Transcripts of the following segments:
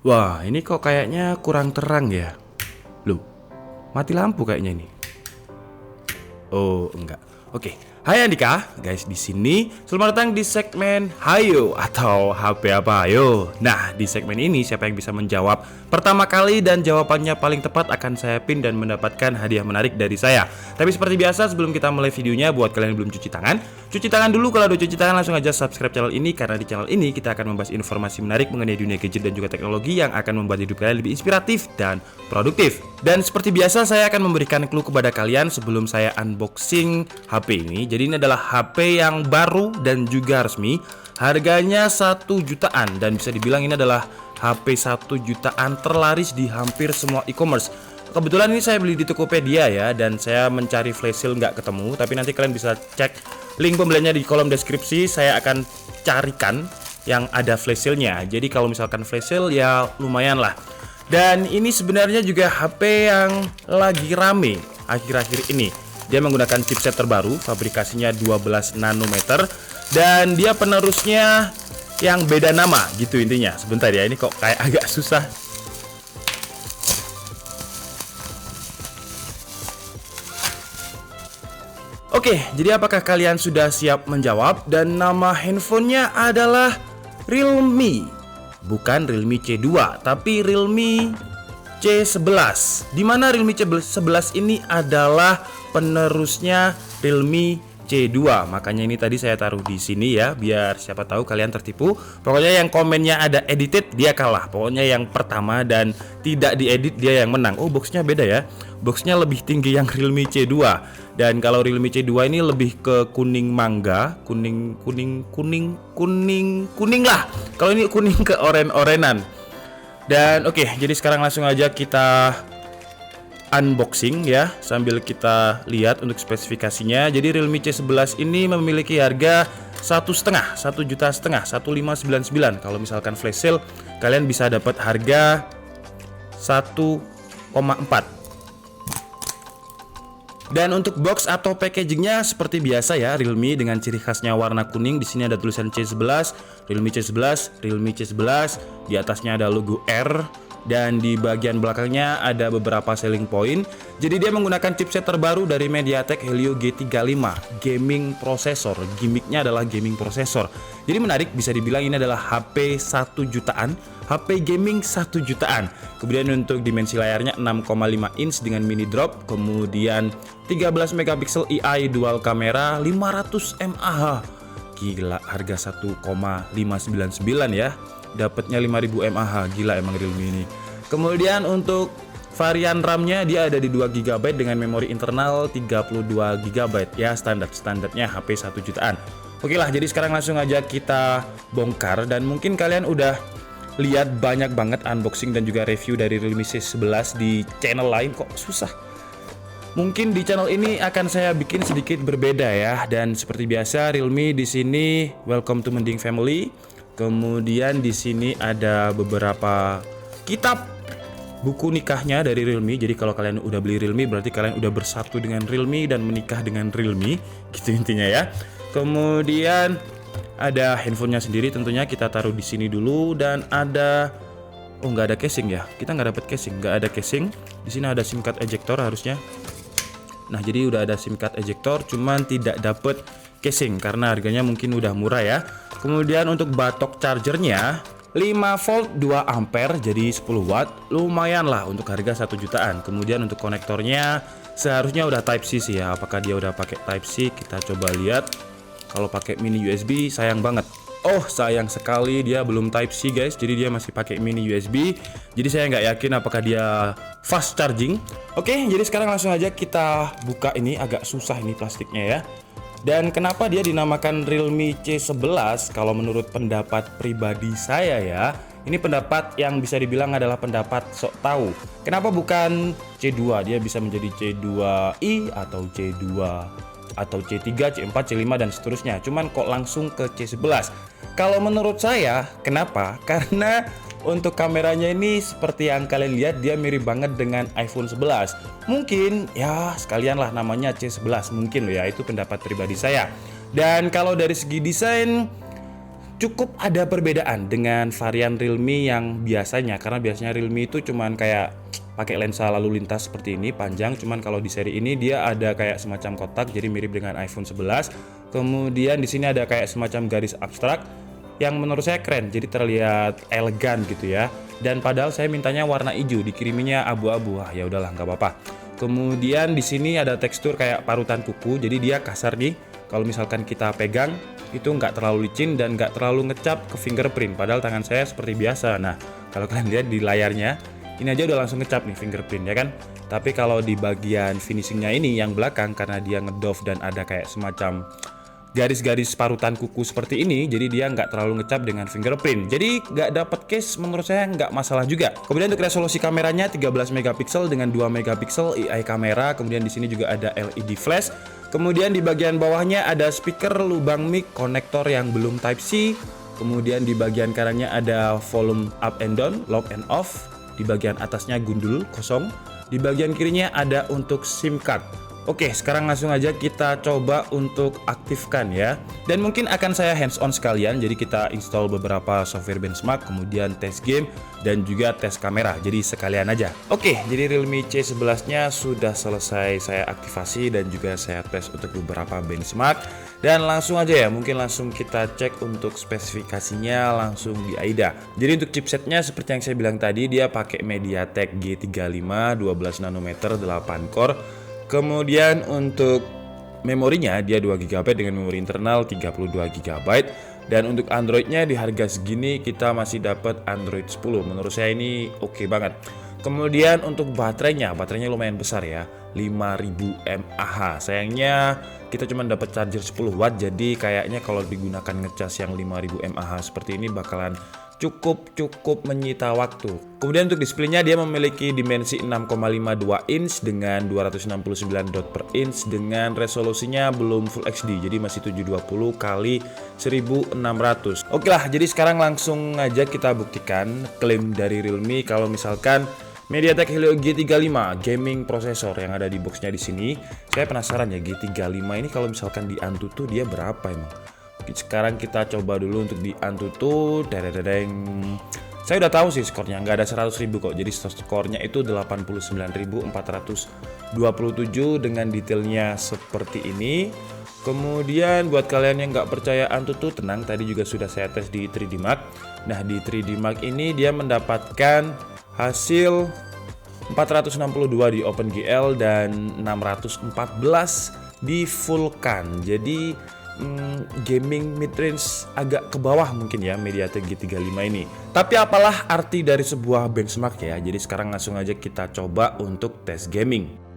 Wah, ini kok kayaknya kurang terang ya. Loh, mati lampu kayaknya ini. Oh, enggak. Oke. Hai Andika, guys di sini. Selamat datang di segmen Hayo atau HP apa Hayo. Nah, di segmen ini siapa yang bisa menjawab pertama kali dan jawabannya paling tepat akan saya pin dan mendapatkan hadiah menarik dari saya. Tapi seperti biasa sebelum kita mulai videonya, buat kalian yang belum cuci tangan dulu. Kalau udah cuci tangan langsung aja subscribe channel ini, karena di channel ini kita akan membahas informasi menarik mengenai dunia gadget dan juga teknologi yang akan membuat hidup kalian lebih inspiratif dan produktif. Dan seperti biasa saya akan memberikan clue kepada kalian sebelum saya unboxing HP ini. Jadi ini adalah HP yang baru dan juga resmi. Harganya 1 jutaan dan bisa dibilang ini adalah HP 1 jutaan terlaris di hampir semua e-commerce. Kebetulan ini saya beli di Tokopedia ya, dan saya mencari flash sale nggak ketemu. Tapi nanti kalian bisa cek link pembeliannya di kolom deskripsi. Saya akan carikan yang ada flash sale-nya. Jadi kalau misalkan flash sale ya lumayan lah. Dan ini sebenarnya juga HP yang lagi rame akhir-akhir ini. Dia menggunakan chipset terbaru, fabrikasinya 12 nanometer, dan dia penerusnya yang beda nama gitu intinya. Sebentar ya, ini kok kayak agak susah. Oke, jadi apakah kalian sudah siap menjawab? Dan nama handphonenya adalah Realme. Bukan Realme C2, tapi Realme C11. Dimana Realme C11 ini adalah penerusnya Realme C2. Makanya ini tadi saya taruh di sini ya, biar siapa tahu kalian tertipu. Pokoknya yang komennya ada edited dia kalah. Pokoknya yang pertama dan tidak diedit dia yang menang. Oh, boxnya beda ya. Boxnya lebih tinggi yang Realme C2. Dan kalau Realme C2 ini lebih ke kuning mangga, kuning lah. Kalau ini kuning ke oren-orenan. Dan oke, jadi sekarang langsung aja kita unboxing ya, sambil kita lihat untuk spesifikasinya. Jadi Realme C11 ini memiliki harga 1,5 juta, 1.599. Kalau misalkan flash sale kalian bisa dapat harga 1,4. Dan untuk box atau packagingnya seperti biasa ya, Realme dengan ciri khasnya warna kuning. Di sini ada tulisan C11, Realme C11, Realme C11. Di atasnya ada logo R. Dan di bagian belakangnya ada beberapa selling point. Jadi dia menggunakan chipset terbaru dari MediaTek Helio G35 gaming processor. Gimmicknya adalah gaming processor. Jadi menarik, bisa dibilang ini adalah HP 1 jutaan, HP gaming 1 jutaan. Kemudian untuk dimensi layarnya 6,5 inch dengan mini drop. Kemudian 13 megapiksel AI dual kamera, 500 mAh. Gila, harga 1,599 ya. Dapatnya 5000 mAh, gila emang Realme ini. Kemudian untuk varian RAM-nya dia ada di 2 GB dengan memori internal 32 GB ya, standarnya HP 1 jutaan. Oke lah, jadi sekarang langsung aja kita bongkar. Dan mungkin kalian udah lihat banyak banget unboxing dan juga review dari Realme C11 di channel lain, kok susah. Mungkin di channel ini akan saya bikin sedikit berbeda ya. Dan seperti biasa Realme di sini welcome to Mending Family. Kemudian di sini ada beberapa kitab buku nikahnya dari Realme. Jadi kalau kalian udah beli Realme berarti kalian udah bersatu dengan Realme dan menikah dengan Realme, gitu intinya ya. Kemudian ada handphonenya sendiri, tentunya kita taruh di sini dulu. Dan ada nggak ada casing ya, kita nggak dapat casing, nggak ada casing. Di sini ada SIM card ejector harusnya. Nah, jadi udah ada SIM card ejector, cuman tidak dapet casing karena harganya mungkin udah murah ya. Kemudian untuk batok chargernya 5 volt 2 ampere jadi 10 watt, lumayan lah untuk harga 1 jutaan. Kemudian untuk konektornya seharusnya udah Type C sih ya. Apakah dia udah pakai Type C? Kita coba lihat. Kalau pakai mini USB sayang banget. Oh, sayang sekali dia belum Type C guys. Jadi dia masih pakai mini USB. Jadi saya nggak yakin apakah dia fast charging. Oke, jadi sekarang langsung aja kita buka. Ini agak susah ini plastiknya ya. Dan kenapa dia dinamakan Realme C11? Kalau menurut pendapat pribadi saya ya, ini pendapat yang bisa dibilang adalah pendapat sok tahu. Kenapa bukan C2? Dia bisa menjadi C2i atau C2 atau C3, C4, C5 dan seterusnya. Cuman kok langsung ke C11? Kalau menurut saya, kenapa? Karena untuk kameranya ini seperti yang kalian lihat, dia mirip banget dengan iPhone 11. Mungkin ya sekalian lah namanya C11 mungkin loh ya, itu pendapat pribadi saya. Dan kalau dari segi desain cukup ada perbedaan dengan varian Realme yang biasanya, karena biasanya Realme itu cuman kayak pakai lensa lalu lintas seperti ini panjang, cuman kalau di seri ini dia ada kayak semacam kotak, jadi mirip dengan iPhone 11. Kemudian di sini ada kayak semacam garis abstrak yang menurut saya keren, jadi terlihat elegan gitu ya. Dan padahal saya mintanya warna hijau, dikiriminya abu-abu. Ya udahlah, nggak apa-apa. Kemudian di sini ada tekstur kayak parutan kuku, jadi dia kasar nih. Kalau misalkan kita pegang itu nggak terlalu licin dan nggak terlalu ngecap ke fingerprint. Padahal tangan saya seperti biasa. Nah, kalau kalian lihat di layarnya, ini aja udah langsung ngecap nih fingerprint ya kan. Tapi kalau di bagian finishingnya ini yang belakang, karena dia ngedoff dan ada kayak semacam garis-garis parutan kuku seperti ini, jadi dia nggak terlalu ngecap dengan fingerprint. Jadi nggak dapat case, menurut saya nggak masalah juga. Kemudian untuk resolusi kameranya 13 megapiksel dengan 2 megapiksel AI kamera. Kemudian di sini juga ada LED flash. Kemudian di bagian bawahnya ada speaker, lubang mic, konektor yang belum Type C. Kemudian di bagian kanannya ada volume up and down, lock and off. Di bagian atasnya gundul kosong. Di bagian kirinya ada untuk SIM card. Oke, sekarang langsung aja kita coba untuk aktifkan ya. Dan mungkin akan saya hands on sekalian, jadi kita install beberapa software benchmark, kemudian tes game dan juga tes kamera. Jadi sekalian aja. Oke, jadi Realme C11 nya sudah selesai saya aktivasi dan juga saya tes untuk beberapa benchmark. Dan langsung aja ya, mungkin langsung kita cek untuk spesifikasinya langsung di AIDA. Jadi untuk chipsetnya seperti yang saya bilang tadi, dia pakai MediaTek G35 12 nanometer 8 core. Kemudian untuk memorinya dia 2 GB dengan memori internal 32 GB. Dan untuk Androidnya di harga segini kita masih dapat Android 10. Menurut saya ini oke banget. Kemudian untuk baterainya lumayan besar ya, 5000 mAh. Sayangnya kita cuma dapat charger 10 watt, jadi kayaknya kalau digunakan ngecas yang 5000 mAh seperti ini bakalan cukup menyita waktu. Kemudian untuk displaynya dia memiliki dimensi 6,52 inch dengan 269 dot per inch dengan resolusinya belum Full HD, jadi masih 720 kali 1600. Oke lah, jadi sekarang langsung aja kita buktikan klaim dari Realme kalau misalkan MediaTek Helio G35 gaming processor yang ada di boxnya di sini. Saya penasaran ya, G35 ini kalau misalkan di Antutu dia berapa emang? Sekarang kita coba dulu untuk di Antutu. Saya udah tahu sih skornya, nggak ada 100.000 kok. Jadi skornya itu 89.427 dengan detailnya seperti ini. Kemudian buat kalian yang nggak percaya Antutu, tenang, tadi juga sudah saya tes di 3D Mark. Nah di 3D Mark ini dia mendapatkan hasil 462 di OpenGL dan 614 di Vulkan. Jadi gaming midrange agak ke bawah mungkin ya MediaTek G35 ini. Tapi apalah arti dari sebuah benchmark ya. Jadi sekarang langsung aja kita coba untuk tes gaming.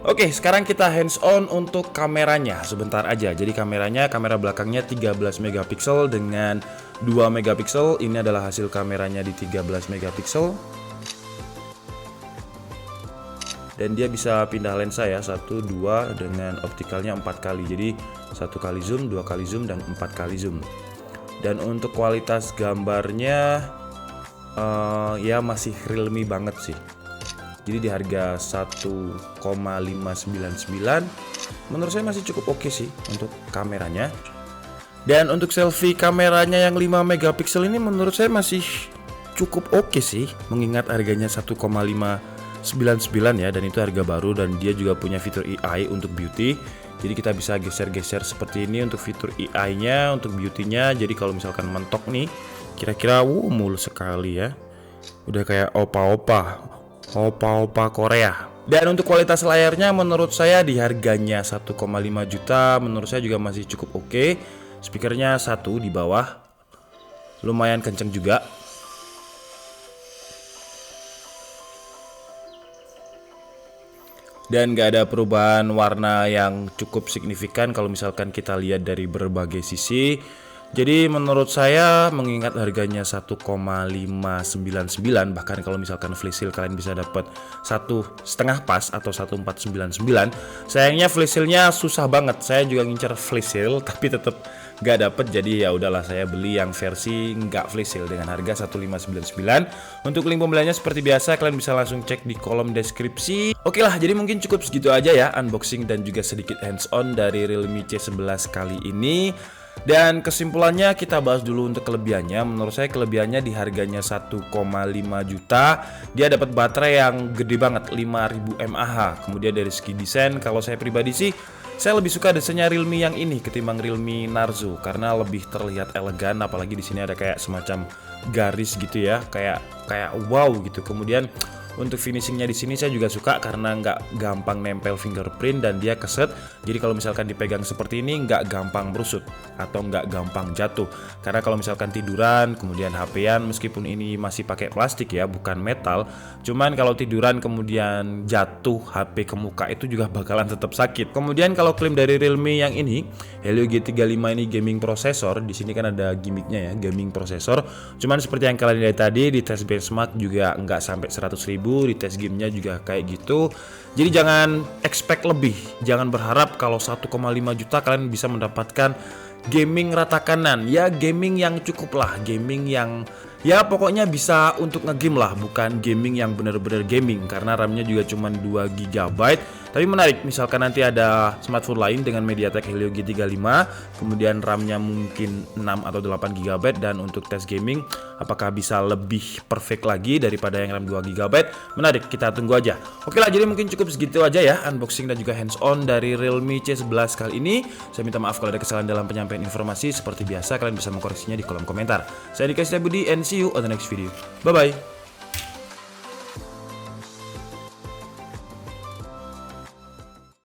Oke, sekarang kita hands on untuk kameranya sebentar aja. Jadi kamera belakangnya 13 megapiksel dengan 2 megapiksel. Ini adalah hasil kameranya di 13 megapiksel. Dan dia bisa pindah lensa ya, 1, 2 dengan optikalnya 4 kali. Jadi 1 kali zoom, 2 kali zoom dan 4 kali zoom. Dan untuk kualitas gambarnya ya masih Realme banget sih. Jadi di harga 1,599 menurut saya masih cukup oke sih untuk kameranya. Dan untuk selfie kameranya yang 5 megapiksel ini menurut saya masih cukup oke sih, mengingat harganya 1,599 ya, dan itu harga baru dan dia juga punya fitur AI untuk beauty. Jadi kita bisa geser-geser seperti ini untuk fitur AI-nya, untuk beauty-nya. Jadi kalau misalkan mentok nih, kira-kira mulus sekali ya. Udah kayak opa-opa Korea. Dan untuk kualitas layarnya menurut saya di harganya 1,5 juta menurut saya juga masih cukup oke. Speakernya 1 di bawah, lumayan kenceng juga. Dan gak ada perubahan warna yang cukup signifikan kalau misalkan kita lihat dari berbagai sisi. Jadi menurut saya mengingat harganya 1,599, bahkan kalau misalkan flash sale kalian bisa dapat 1,5 pas atau 1,499. Sayangnya flash sale-nya susah banget. Saya juga ngincer flash sale tapi tetap gak dapet. Jadi ya udahlah, saya beli yang versi nggak flash sale dengan harga 1,599. Untuk link pembeliannya seperti biasa kalian bisa langsung cek di kolom deskripsi. Oke lah, jadi mungkin cukup segitu aja ya unboxing dan juga sedikit hands on dari Realme C11 kali ini. Dan kesimpulannya kita bahas dulu untuk kelebihannya. Menurut saya kelebihannya di harganya 1,5 juta, dia dapat baterai yang gede banget, 5000 mAh. Kemudian dari segi desain, kalau saya pribadi sih saya lebih suka desainnya Realme yang ini ketimbang Realme Narzo karena lebih terlihat elegan, apalagi di sini ada kayak semacam garis gitu ya, kayak wow gitu. Kemudian untuk finishingnya di sini saya juga suka karena nggak gampang nempel fingerprint dan dia keset. Jadi kalau misalkan dipegang seperti ini nggak gampang berusut atau nggak gampang jatuh. Karena kalau misalkan tiduran kemudian HP-an, meskipun ini masih pakai plastik ya, bukan metal, cuman kalau tiduran kemudian jatuh HP ke muka itu juga bakalan tetap sakit. Kemudian kalau klaim dari Realme yang ini, Helio G35 ini gaming prosesor, di sini kan ada gimmicknya ya, gaming prosesor. Cuman seperti yang kalian lihat tadi di tes benchmark juga nggak sampai 100.000. Di tes gamenya juga kayak gitu. Jadi jangan expect lebih, jangan berharap kalau 1,5 juta kalian bisa mendapatkan gaming rata kanan. Ya gaming yang cukup lah, gaming yang ya pokoknya bisa untuk ngegame lah, bukan gaming yang bener-bener gaming karena RAM-nya juga cuma 2 GB. Tapi menarik, misalkan nanti ada smartphone lain dengan MediaTek Helio G35, kemudian RAM-nya mungkin 6 atau 8 GB, dan untuk tes gaming apakah bisa lebih perfect lagi daripada yang RAM 2 GB? Menarik, kita tunggu aja. Oke lah, jadi mungkin cukup segitu aja ya unboxing dan juga hands on dari Realme C11 kali ini. Saya minta maaf kalau ada kesalahan dalam penyampaian informasi. Seperti biasa kalian bisa mengkoreksinya di kolom komentar. Saya Dika Setiabudi and see you on the next video. Bye bye.